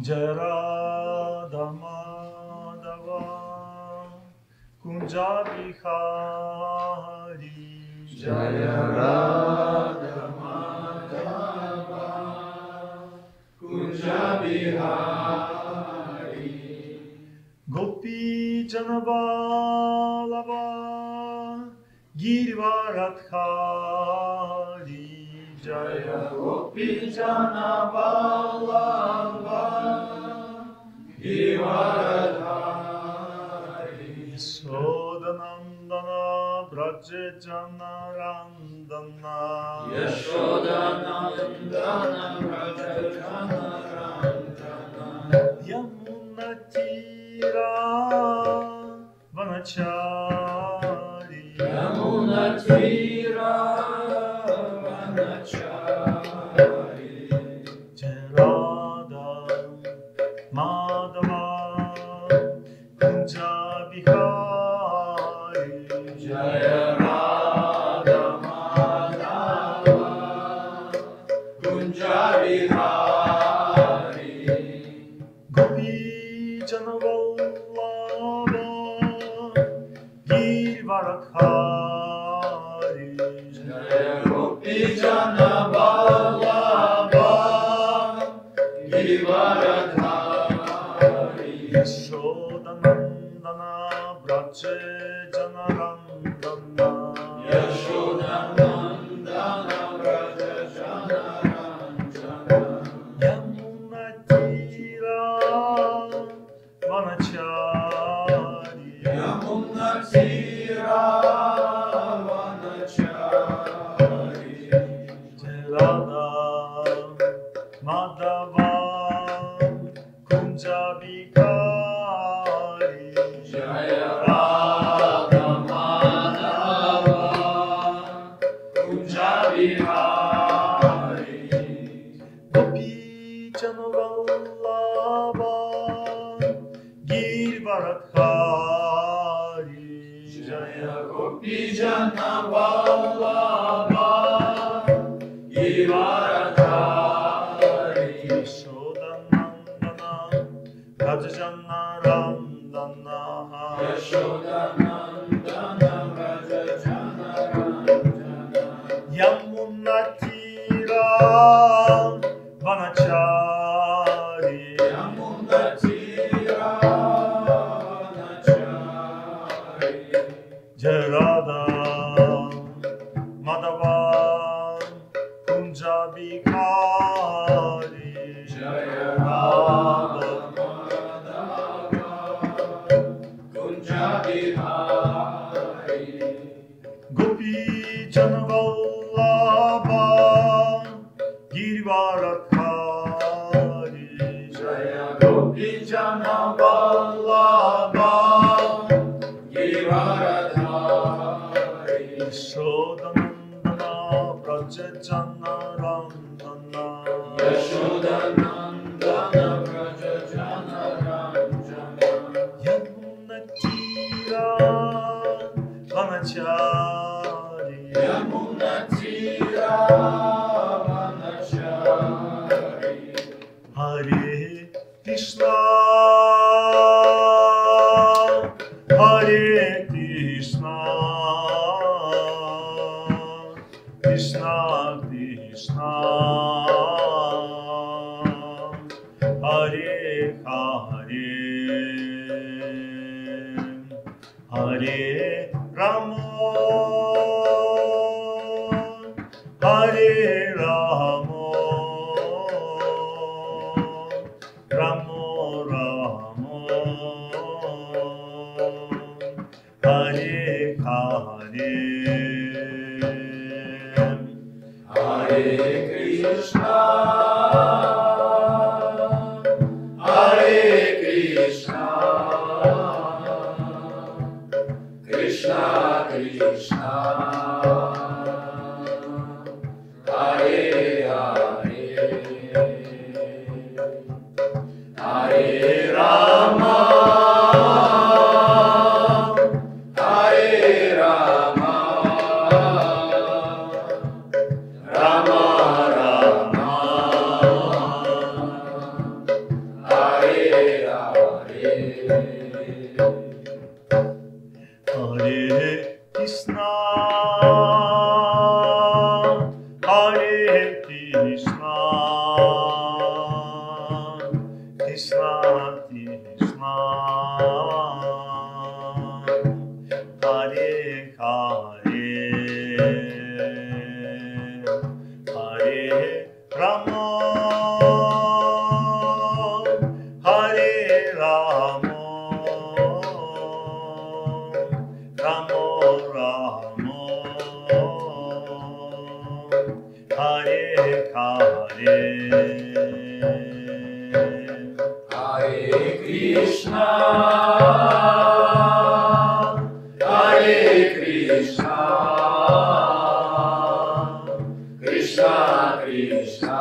Jai Radha Madhava Kunja Bihari Jai Radha Madhava Kunja Bihari Gopi Janavalava Girivaradhari Jaya Gopi Janavalava Girivaradhari Yashodanandana Braja Janarandana Yashodanandana Braja Janarandana Yamunatira Vanachari Yamunatira Vanachari Jai Radha Madhava Kunja Bihari Jaya Radha Madhava Kunja Bihari Gopi Janavallabha Girivaradhari Jaya Gopi Janavallabha Girivaradhari Yashodanandana Braja Janarandana Yashodanandana Braja Janarandana Yamunatira Vanachari Yamunatira Vanachari Jai Radha Madhava Kunja Bihari Jaya Radha Madhava Kunja Bihari Gopi Janavallabha Girivaradhari Jaya Gopi Janavallabha Girivaradhari Yashodanandana Braja Janarandana Yashodanandana Braja Janarandana Yamunatira Vanachari Yamunatira Vanachari Jai Radha Madhava Kunja Bihari Jaya Radha Madhava Kunja Bihari Gopi Janavallabha Girivaradhari Jaya Gopi Janavallabha Girivaradhari Yashodanandana Braja Janarandana Yashodanandana Braja Janarandana Yamunatira Vanachari Yamunatira Vanachari Hare Krishna Hare Krishna Krishna Krishna Hare Hare Hare Rama Hare Rama Ramo Ramo Hare Hare Hare Krishna Hare Krishna Krishna Krishna Hare Hare Hare Rama Hare Rama Rama Rama Hare Krishna, Hare Krishna, Krishna Krishna, Hare Hare, Hare Rama, Hare Rama, Ramo Ramo, Hare Hare, Hare Krishna, Hare Krishna, Krishna Krishna,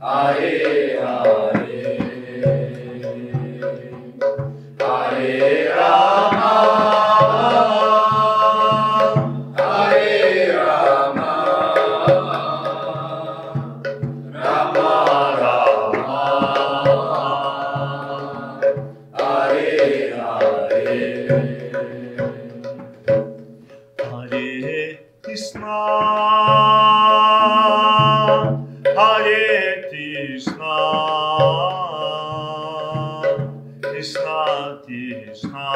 Hare Hare, Hare Rama, Hare Rama, Rama Rama, Hare Hare, Hare Krishna, Hare Krishna, Krishna Krishna,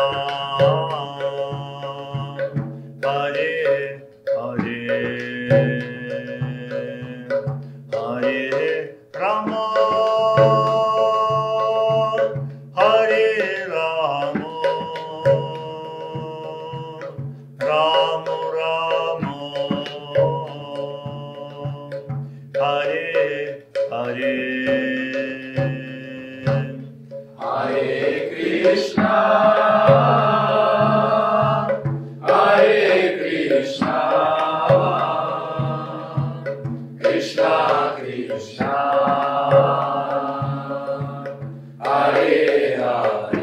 Hare Hare, Hare Rama, Hare Rama, Ramo Ramo, Hare Hare, Hare Krishna, Hare Krishna, Krishna Krishna, Hare Hare,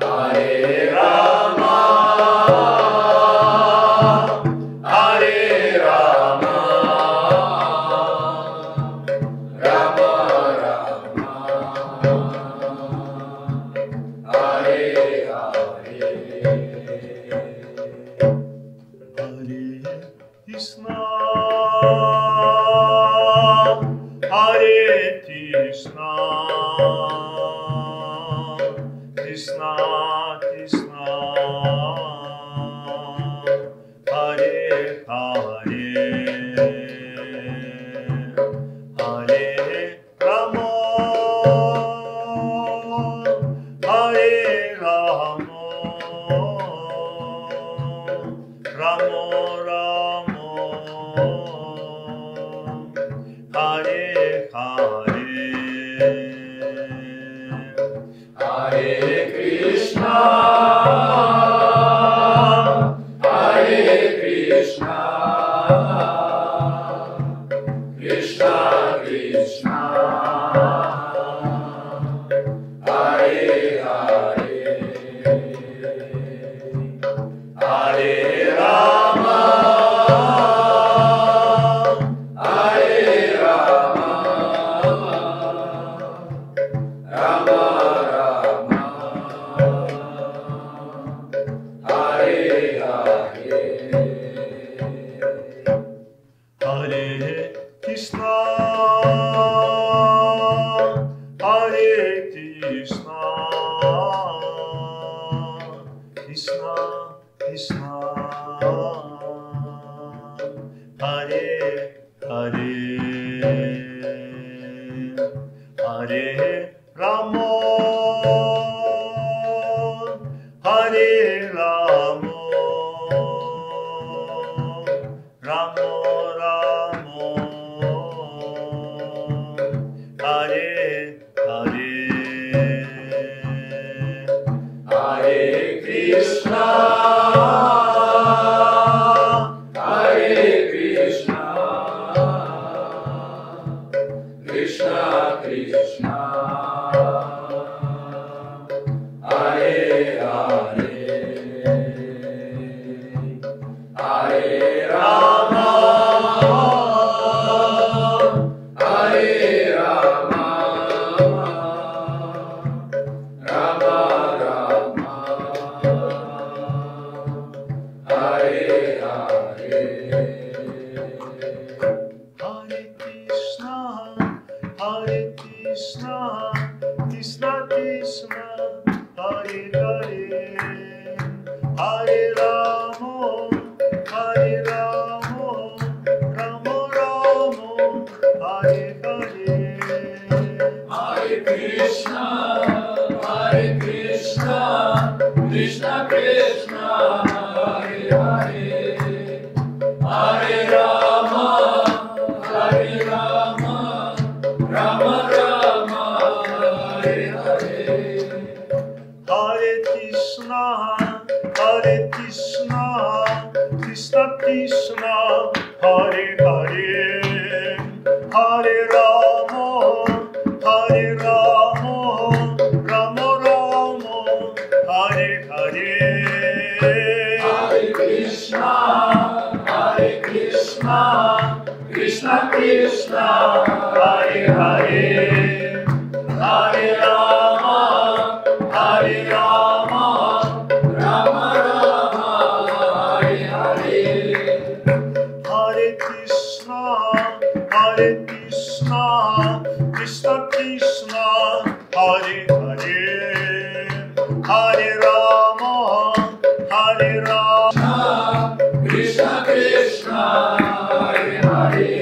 Hare Rama, Hare Rama, Rama Rama, Hare Hare, Hare Krishna, Hare Krishna, Krishna Krishna, Hare Hare, Hare Rama, Hare Rama, Ramo Ramo, Hare Hare, Hare Krishna, Hare Krishna, Krishna Krishna, Hare Hare, Hare Rama, Hare Rama, Rama Rama, Hare Hare, Hare Krishna, Hare Krishna, Krishna Krishna, Hare Hare, Hare Rama, Hare Rama, Ramo Ramo, Hare Hare, Krishna, Hare Hare, Hare Rama, Hare Rama, Rama Rama, Hare Hare. Hare Krishna, Krishna Krishna, Hare Hare, Hare Rama, Rama Rama, Hare Hare. Hare Krishna, Krishna Krishna, Hare Hare, Hare Rama, Rama Rama, Hare Hare. Hare Krishna, Krishna Krishna, Hare Hare, Hare Rama, Rama Rama, Hare Hare. Hare Krishna, Krishna Krishna, Hare Hare, Hare Rama, Krishna Krishna, Hare Hare,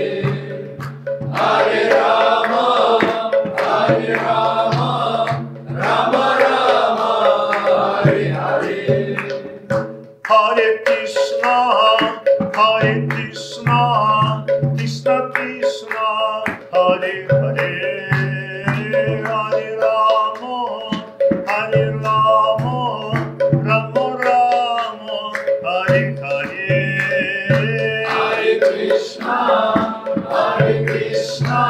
Hare Rama, Rama Rama, Hare Hare. Hare Krishna, Krishna Krishna, Hare Hare, Hare Rama, Rama Rama, Hare Hare. Hare Krishna,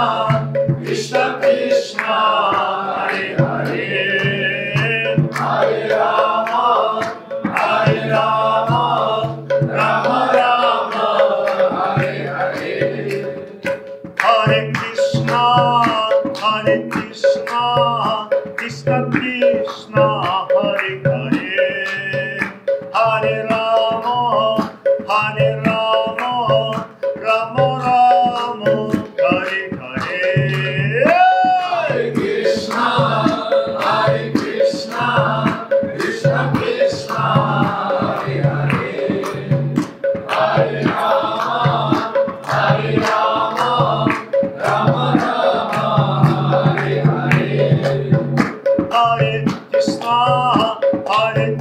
Krishna Krishna, Hare Hare, Hare Rama, Rama Rama, Hare Hare. Hare Krishna, Krishna Krishna, Hare Hare, Hare Rama, Rama Rama, Hare Hare. Hare Krishna, Krishna Krishna, Hare Hare, Hare Rama, Rama Rama, Hare Hare. Hare Krishna, Krishna Krishna, Hare Hare, Hare Rama, Rama Rama, Hare Hare. Hare Krishna, Krishna Krishna, Hare Hare, Hare Rama, Rama Rama, Hare Hare. Hare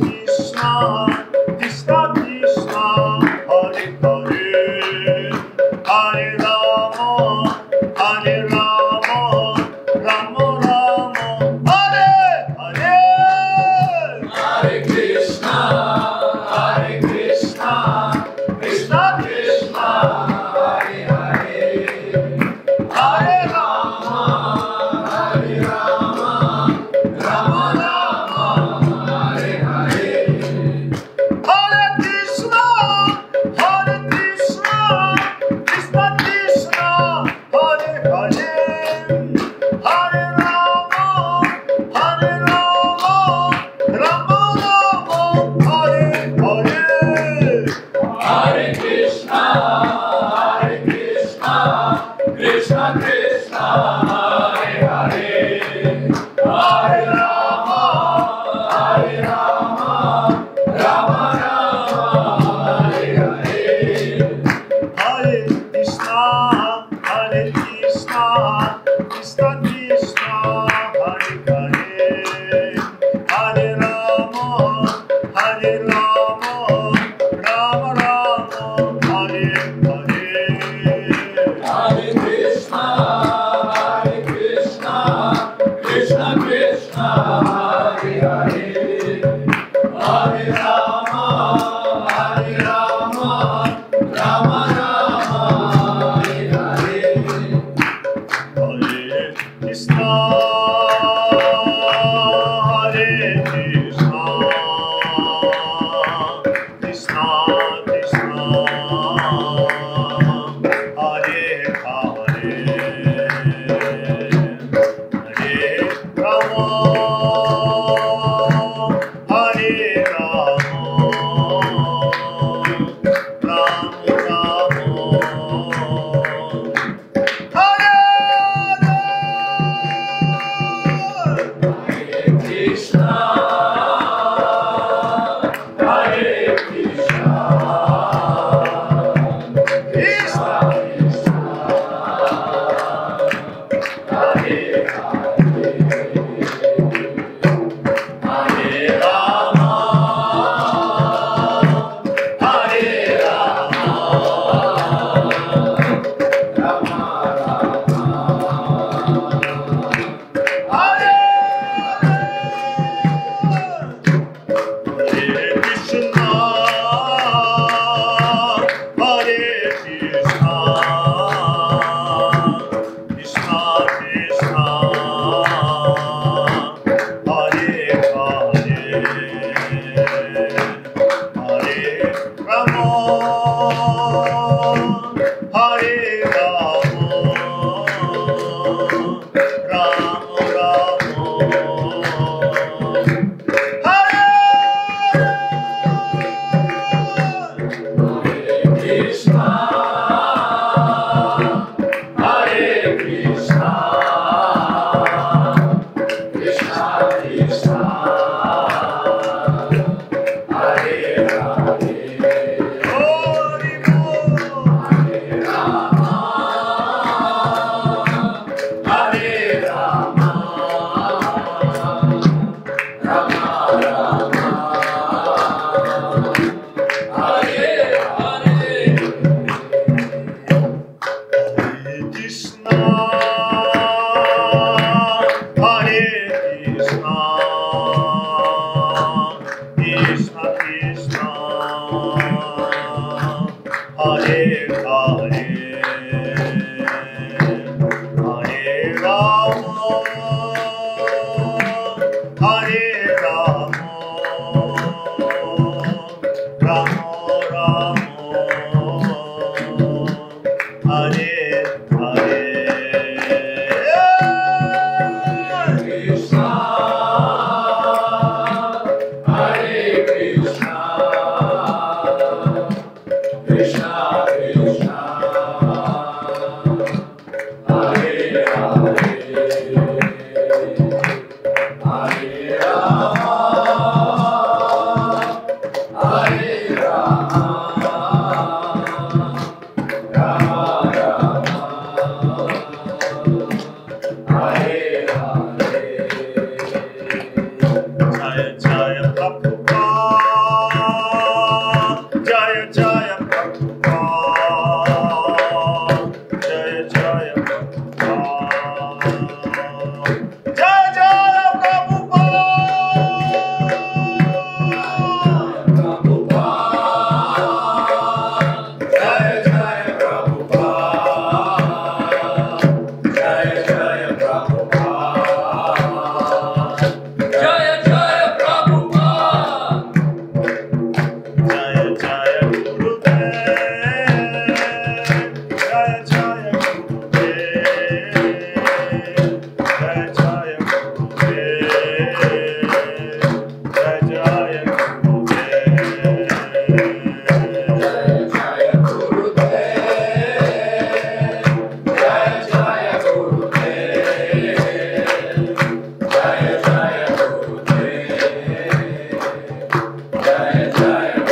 Krishna, Krishna Krishna, Hare Hare, Hare Rama, Rama Rama, Hare Hare. Hare Krishna, Krishna Krishna, Hare Hare, Hare Rama, Rama Rama, Hare Hare. Hare Krishna, Krishna Krishna, Hare Hare, Hare Rama, Rama Rama, Hare Hare. Hare Krishna, Krishna Krishna, Hare Hare, Hare Rama, Rama Rama, Hare Hare. Hare Krishna, Krishna Krishna, Hare Hare, Hare Rama, Hare Rama, Rama Rama, Hare Hare Ramo, Ramo Ramo, Hare Hare. Krishna, Hare Krishna, Krishna Krishna, Hare Hare, Hare Rama, Hare Rama, Rama Rama, Hare Hare. Jaya Jaya Prabhupada, Jaya Jaya Prabhupada, Jaya Jaya Prabhupada, Jaya Jaya Prabhupada. Jaya Jaya Prabhupada, Jaya Jaya Prabhupada, Jaya Jaya Prabhupada, Jaya Jaya Gurudev, Jaya Jaya Gurudev, Jaya Jaya Gurudev, Jaya Jaya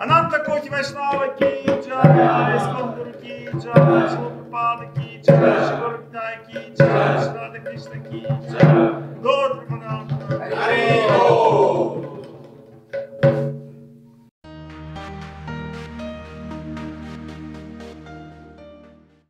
Ananta Koti Vaishnava ki jai, Skanduru ki jai, Prabhupada ki jai, Shri Guru Nitai ki jai, Shri Radha Krishna ki jai.